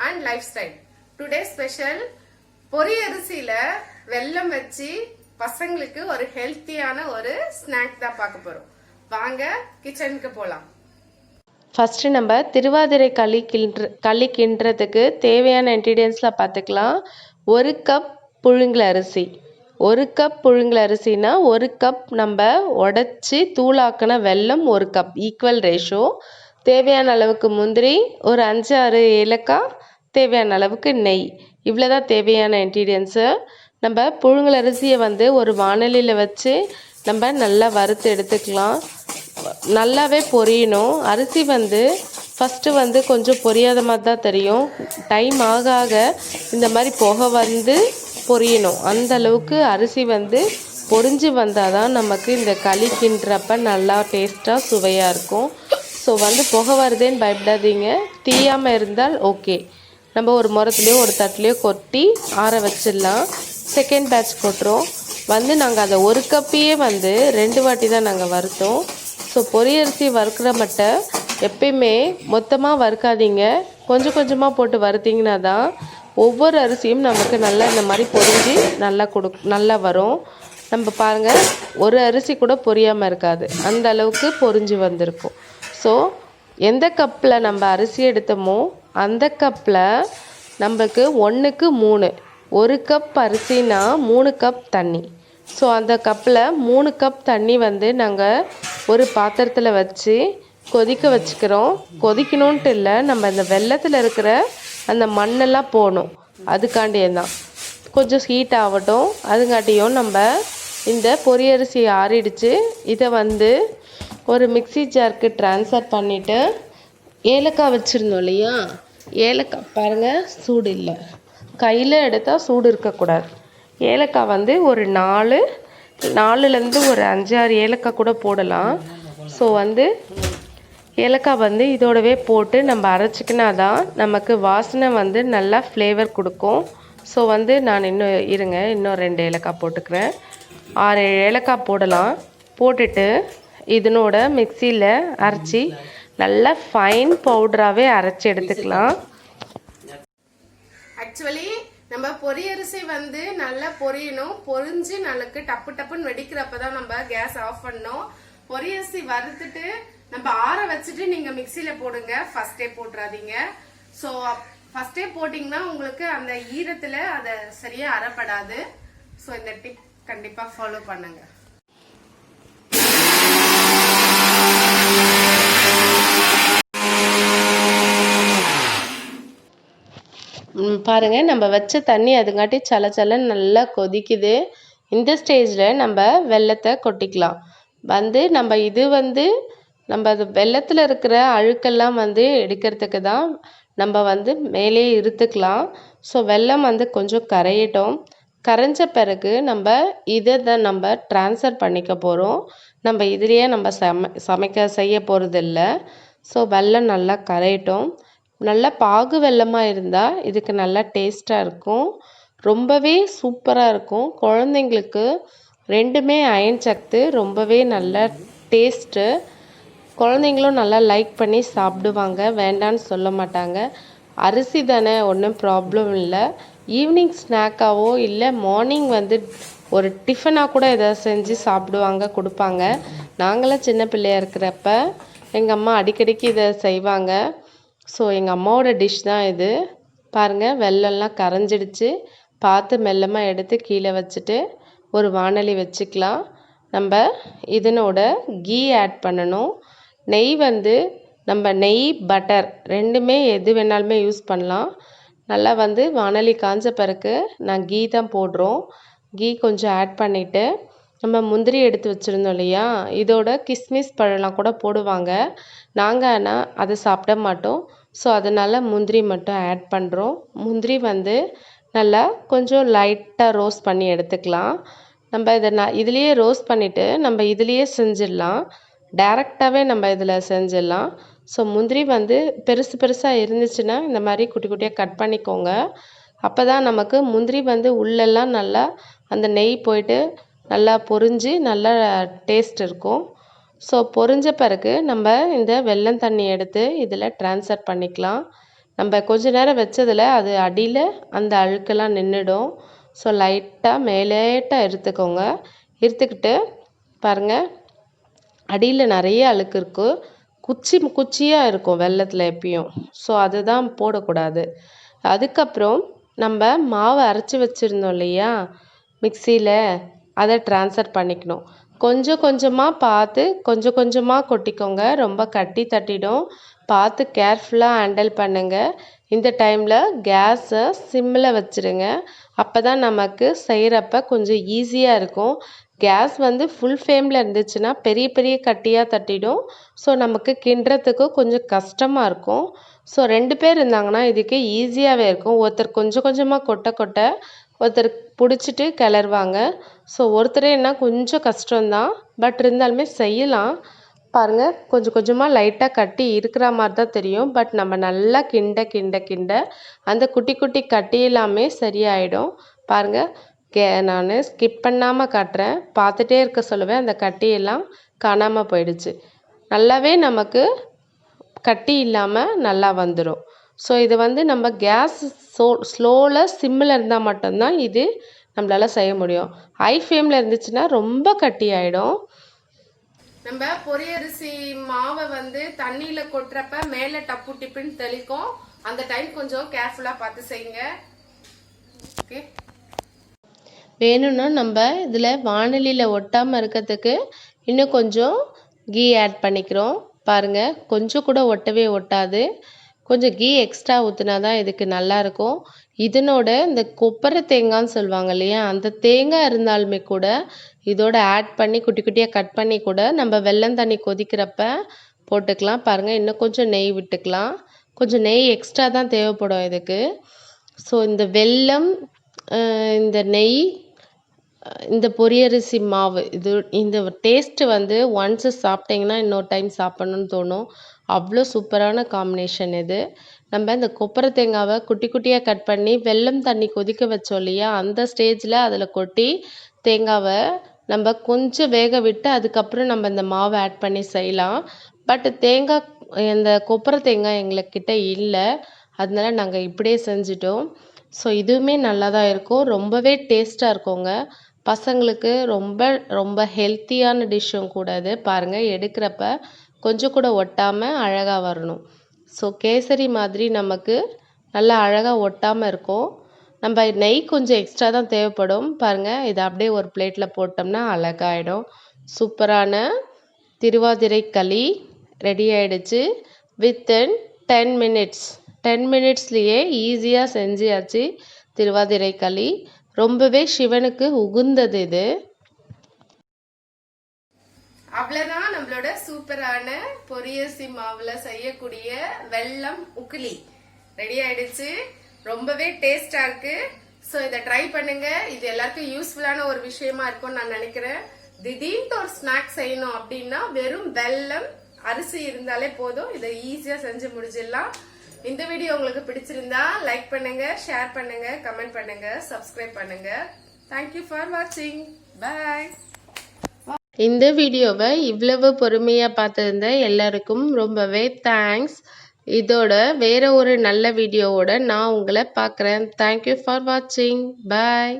and lifestyle. Today special பொரியரிசியில வெல்லம் வச்சு பசங்களுக்கு ஒரு ஹெல்த்தியான ஒரு ஸ்நாக் தான் பார்க்க போறோம். வாங்க கிச்சனுக்கு போலாம். ஃபர்ஸ்ட் நம்ம திருவாதிரை களி கிண்டுறதுக்கு தேவையான இன்க்ரீடியன்ஸ்ல பார்த்துக்கலாம். 1 கப் புழுங்கல் அரிசி. 1 கப் புழுங்கல் அரிசினா 1 கப் நம்ம உடைச்சி தூளாக்கின வெல்லம் 1 கப் ஈக்குவல் ரேஷியோ. தேவையான அளவுக்கு முந்திரி, ஒரு 5-6 ஏலக்காய், தேவையான அளவுக்கு நெய். இவ்வளோதான் தேவையான இன்க்ரீடியன்ஸு. நம்ம புழுங்கல் அரிசியை ஒரு வாணலியில் வச்சு நம்ம நல்லா வறுத்து எடுத்துக்கலாம். நல்லாவே பொரியணும். அரிசி ஃபஸ்ட்டு கொஞ்சம் பொரியாத மாதிரி தான் தெரியும். டைம் ஆக ஆக இந்த மாதிரி புகை பொரியணும். அந்த அளவுக்கு அரிசி பொரிஞ்சு வந்தால் தான் நமக்கு இந்த களி கிண்டுறப்ப நல்லா டேஸ்ட்டாக சுவையாக இருக்கும். ஸோ புகை வருதேன்னு பயப்படாதீங்க. தீயாமல் இருந்தால் ஓகே. நம்ம ஒரு முறத்துலேயோ ஒரு தட்டுலேயோ கொட்டி ஆற வச்சிடலாம். செகண்ட் பேட்ச் போட்டுரும். நாங்கள் அதை 1 கப்பையே 2 வாட்டி தான் நாங்கள் வறுத்தோம். ஸோ பொரியரிசி வறுக்கிற மட்டை எப்பயுமே மொத்தமாக வறுக்காதீங்க. கொஞ்சம் கொஞ்சமாக போட்டு வறுத்திங்கன்னா தான் ஒவ்வொரு அரிசியும் நமக்கு நல்லா இந்த மாதிரி பொரிஞ்சு நல்லா வரும். நம்ம பாருங்கள், ஒரு அரிசி கூட பொரியாமல் இருக்காது. அந்த அளவுக்கு பொரிஞ்சு வந்திருக்கும். ஸோ எந்த கப்பில் நம்ம அரிசி எடுத்தோமோ அந்த கப்பில் நமக்கு 1க்கு 3. 1 கப் அரிசினா 3 கப் தண்ணி. ஸோ அந்த கப்பில் 3 கப் தண்ணி நாங்கள் ஒரு பாத்திரத்தில் வச்சு கொதிக்க வச்சுக்கிறோம். கொதிக்கணுன்ட்டு இல்லை, நம்ம இந்த வெல்லத்தில் இருக்கிற அந்த மண்ணெல்லாம் போகணும். அதுக்காண்டியே தான் கொஞ்சம் ஹீட் ஆகட்டும். அதுங்காட்டியும் நம்ம இந்த பொரியரிசி ஆறிடுச்சு. இதை ஒரு மிக்ஸி ஜாருக்கு ட்ரான்ஸ்ஃபர் பண்ணிவிட்டு ஏலக்காய் வச்சுருந்தோம் இல்லையா, ஏலக்காய் பாருங்கள் சூடு இல்லை. கையில் எடுத்தால் சூடு இருக்கக்கூடாது. ஏலக்காய் ஒரு 4லேருந்து ஒரு 5-6 ஏலக்காய் கூட போடலாம். ஸோ ஏலக்காய் இதோடவே போட்டு நம்ம அரைச்சிக்கினா தான் நமக்கு வாசனை நல்லா ஃப்ளேவர் கொடுக்கும். ஸோ நான் இன்னும் 2 ஏலக்காய் போட்டுக்கிறேன். 6-7 ஏலக்காய் போடலாம். போட்டுட்டு இதனோட மிக்சியில் அரைச்சி நல்லா ஃபைன் பவுடராகவே அரைச்சி எடுத்துக்கலாம். ஆக்சுவலி நம்ம பொரியரிசி நல்லா பொரியணும். பொரிஞ்சு நமக்கு டப்பு டப்புன்னு வெடிக்கிறப்ப தான் நம்ம கேஸ் ஆஃப் பண்ணணும். பொரியரிசி வறுத்துட்டு நம்ம ஆற வச்சுட்டு நீங்க மிக்சியில போடுங்க. ஃபர்ஸ்டே போட்டுறாதீங்க. ஸோ ஃபர்ஸ்டே போட்டிங்கன்னா உங்களுக்கு அந்த ஈரத்துல அதை சரியா அரைப்படாது. ஸோ இந்த டிப் கண்டிப்பா ஃபாலோ பண்ணுங்க. பாருங்கள், நம்ம வச்ச தண்ணி அதுங்காட்டி சலச்சலன்னு நல்லா கொதிக்குது. இந்த ஸ்டேஜில் நம்ம வெல்லத்தை கொட்டிக்கலாம். நம்ம இது நம்ம அது வெல்லத்தில் இருக்கிற அழுக்கெல்லாம் எடுக்கிறதுக்கு தான் நம்ம மேலே இருத்துக்கலாம். ஸோ வெல்லம் கொஞ்சம் கரையட்டும். கரைஞ்ச பிறகு நம்ம இதை தான் நம்ம ட்ரான்ஸ்ஃபர் பண்ணிக்க போகிறோம். நம்ம இதுலேயே நம்ம செய்ய போகிறது இல்லை. ஸோ வெல்லம் நல்லா கரையட்டும். நல்லா பாகு வெல்லமாக இருந்தால் இதுக்கு நல்லா டேஸ்ட்டாக இருக்கும். ரொம்பவே சூப்பராக இருக்கும். குழந்தைங்களுக்கு 2மே அயன் சத்து, ரொம்பவே நல்ல டேஸ்ட்டு. குழந்தைங்களும் நல்லா லைக் பண்ணி சாப்பிடுவாங்க, வேண்டான்னு சொல்ல மாட்டாங்க. அரிசி தானே, ஒன்றும் ப்ராப்ளம் இல்லை. ஈவினிங் ஸ்நாக்காவோ இல்லை மார்னிங் ஒரு டிஃபனாக கூட எதாவது செஞ்சு சாப்பிடுவாங்க, கொடுப்பாங்க. நாங்களாம் சின்ன பிள்ளையாக இருக்கிறப்ப எங்கள் அம்மா அடிக்கடிக்கு இதை செய்வாங்க. ஸோ எங்கள் அம்மாவோட டிஷ் தான் இது. பாருங்கள், வெல்லம்லாம் கரைஞ்சிடுச்சு. பார்த்து மெல்லமாக எடுத்து கீழே வச்சுட்டு ஒரு வாணலி வச்சுக்கலாம். நம்ம இதனோட கீ ஆட் பண்ணணும். நெய் நம்ம நெய் பட்டர் 2மே எது வேணாலுமே யூஸ் பண்ணலாம். நல்லா வாணலி காஞ்ச பிறகு நான் கீ தான் போடுறோம். கீ கொஞ்சம் ஆட் பண்ணிவிட்டு நம்ம முந்திரி எடுத்து வச்சுருந்தோம் இல்லையா, இதோட கிஸ்மிஸ் பழம்லாம் கூட போடுவாங்க. நாங்கள் ஆனால் அதை சாப்பிட மாட்டோம். ஸோ அதனால் முந்திரி மட்டும் ஆட் பண்ணுறோம். முந்திரி நல்லா கொஞ்சம் லைட்டாக ரோஸ்ட் பண்ணி எடுத்துக்கலாம். நம்ம இதை இதுலேயே ரோஸ்ட் பண்ணிவிட்டு நம்ம இதுலேயே செஞ்சிடலாம். டைரெக்டாகவே நம்ம இதில் செஞ்சிடலாம். ஸோ முந்திரி பெருசு பெருசாக இருந்துச்சுன்னா இந்த மாதிரி குட்டி குட்டியாக கட் பண்ணிக்கோங்க. அப்போ தான் நமக்கு முந்திரி உள்ளெல்லாம் நல்லா அந்த நெய் போயிட்டு நல்லா பொரிஞ்சு நல்லா டேஸ்ட் இருக்கும். ஸோ பொரிஞ்ச பிறகு நம்ம இந்த வெல்லம் தண்ணி எடுத்து இதில் ட்ரான்ஸ்ஃபர் பண்ணிக்கலாம். நம்ம கொஞ்ச நேரம் வச்சதில் அது அடியில் அந்த அழுக்கெல்லாம் நின்றுடும். ஸோ லைட்டாக மேலேட்டாக இருத்துக்கோங்க. இருத்துக்கிட்டு பாருங்கள், அடியில் நிறைய அழுக்கு இருக்கும். குச்சியாக இருக்கும் வெல்லத்தில் எப்பயும். ஸோ அதுதான் போடக்கூடாது. அதுக்கப்புறம் நம்ம மாவை அரைச்சி வச்சுருந்தோம் இல்லையா மிக்சியில், அதை ட்ரான்ஸ்ஃபர் பண்ணிக்கணும். கொஞ்சம் கொஞ்சமாக பார்த்து கொஞ்சம் கொஞ்சமாக கொட்டிக்கோங்க. ரொம்ப கட்டி தட்டிடும். பார்த்து கேர்ஃபுல்லாக ஹேண்டில் பண்ணுங்கள். இந்த டைமில் கேஸை சிம்மில் வச்சுருங்க. அப்போ தான் நமக்கு செய்கிறப்ப கொஞ்சம் ஈஸியாக இருக்கும். கேஸ் வந்து ஃபுல் ஃப்ளேமில் இருந்துச்சுன்னா பெரிய பெரிய கட்டியாக தட்டிடும். ஸோ நமக்கு கிண்டுறதுக்கு கொஞ்சம் கஷ்டமாக இருக்கும். ஸோ 2 பேர் இருந்தாங்கன்னா இதுக்கு ஈஸியாகவே இருக்கும். ஒருத்தர் கொஞ்சம் கொஞ்சமாக கொட்ட ஒருத்தர் பிடிச்சிட்டு கிளறுவாங்க. ஸோ ஒருத்தரேன்னா கொஞ்சம் கஷ்டம்தான், பட் இருந்தாலுமே செய்யலாம். பாருங்கள், கொஞ்சம் கொஞ்சமாக லைட்டாக கட்டி இருக்கிற மாதிரி தான் தெரியும். பட் நம்ம நல்லா கிண்ட அந்த குட்டி குட்டி கட்டி எல்லாமே சரியாயிடும். பாருங்கள், நான் ஸ்கிப் பண்ணாமல் காட்டுறேன். பார்த்துட்டே இருக்க சொல்லுவேன். அந்த கட்டியெல்லாம் காணாமல் போயிடுச்சு. நல்லாவே நமக்கு கட்டி இல்லாமல் நல்லா வந்துடும். ஸோ இது வந்து நம்ம கேஸ் ஸ்லோவில் சிம்மில் இருந்தால் மட்டும்தான் இது நம்மளால் செய்ய முடியும். ஹை ஃப்ளேமில் இருந்துச்சுன்னா ரொம்ப கட்டி ஆகிடும். நம்ம பொரியரிசி மாவை வந்து தண்ணியில கொட்டுறப்ப மேல டப்பு டிப்புன்னு தெளிக்கும். அந்த டைம் கொஞ்சம் கேர்ஃபுல்லா பார்த்து செய்யுங்க. ஓகே, வேணும்னா நம்ம இதில் வாணலியில் ஒட்டாமல் இருக்கிறதுக்கு இன்னும் கொஞ்சம் கீ ஆட் பண்ணிக்கிறோம். பாருங்கள், கொஞ்சம் கூட ஒட்டவே ஒட்டாது. கொஞ்சம் கீ எக்ஸ்ட்ரா ஊற்றினா தான் இதுக்கு நல்லாயிருக்கும். இதனோட இந்த கொப்பரை தேங்காய்ன்னு சொல்லுவாங்க இல்லையா, அந்த தேங்காய் இருந்தாலுமே கூட இதோட ஆட் பண்ணி குட்டி குட்டியாக கட் பண்ணி கூட நம்ம வெல்லம் தண்ணி கொதிக்கிறப்ப போட்டுக்கலாம். பாருங்கள், இன்னும் கொஞ்சம் நெய் விட்டுக்கலாம். கொஞ்சம் நெய் எக்ஸ்ட்ரா தான் தேவைப்படும் இதுக்கு. ஸோ இந்த வெல்லம், இந்த நெய், இந்த பொரியரிசி மாவு, இந்த டேஸ்ட்டு வந்து ஒன்ஸு சாப்பிட்டிங்கன்னா இன்னொரு டைம் சாப்பிட்ணுன்னு தோணும். அவ்வளோ சூப்பரான காம்பினேஷன் இது. நம்ம இந்த கொப்பரை தேங்காவை குட்டி குட்டியாக கட் பண்ணி வெல்லம் தண்ணி கொதிக்க வச்சோம் இல்லையா, அந்த ஸ்டேஜில் அதில் கொட்டி தேங்காவை நம்ம கொஞ்சம் வேக விட்டு அதுக்கப்புறம் நம்ம இந்த மாவை ஆட் பண்ணி செய்யலாம். பட் இந்த கொப்பரை தேங்காய் எங்கள்கிட்ட இல்லை, அதனால நாங்கள் இப்படியே செஞ்சிட்டோம். ஸோ இதுவுமே நல்லா தான் இருக்கும். ரொம்பவே டேஸ்ட்டாக இருக்குங்க. பசங்களுக்கு ரொம்ப ரொம்ப ஹெல்த்தியான டிஷ்ஷும் கூட இது. பாருங்கள், எடுக்கிறப்ப கொஞ்சம் கூட ஒட்டாமல் அழகாக வரணும். ஸோ கேசரி மாதிரி நமக்கு நல்லா அழகாக ஒட்டாமல் இருக்கும். நம்ம நெய் கொஞ்சம் எக்ஸ்ட்ரா தான் தேவைப்படும். பாருங்கள், இதை அப்படியே ஒரு பிளேட்டில் போட்டோம்னா அழகாயிடும். சூப்பரான திருவாதிரை களி ரெடி ஆகிடுச்சு. வித்தின் 10 மினிட்ஸ் 10 மினிட்ஸ்லேயே ஈஸியாக செஞ்சியாச்சு திருவாதிரை களி. ரொம்பவே சிவனுக்கு உகுந்தது இது. அவ்வளவுதான் நம்மளோட சூப்பரான பொரியரிசி மாவுல செய்யக்கூடிய வெல்லம் உக்கிலி ரெடி ஆயிடுச்சு. ரொம்பவே டேஸ்டா இருக்கு. சோ இதை ட்ரை பண்ணுங்க. இது எல்லாருக்கும் யூஸ்ஃபுல்லான ஒரு விஷயமா இருக்கும்னு நான் நினைக்கிறேன். திடீர்னு ஒரு ஸ்நாக் செய்யணும் அப்படின்னா வெறும் வெல்லம் அரிசி இருந்தாலே போதும். இதை ஈஸியா செஞ்சு முடிச்சிடலாம். இந்த வீடியோ உங்களுக்கு பிடிச்சிருந்தா லைக் பண்ணுங்க, ஷேர் பண்ணுங்க, கமெண்ட் பண்ணுங்க, சப்ஸ்கிரைப் பண்ணுங்க. தேங்க்யூ ஃபார் வாட்சிங். பாய். இந்த வீடியோவை இவ்வளவு பொறுமையாக பார்த்துருந்த எல்லாருக்கும் ரொம்பவே தேங்க்ஸ். இதோட வேற ஒரு நல்ல வீடியோவோட நான் உங்களை பார்க்குறேன். தேங்க்யூ ஃபார் வாட்சிங். பாய்.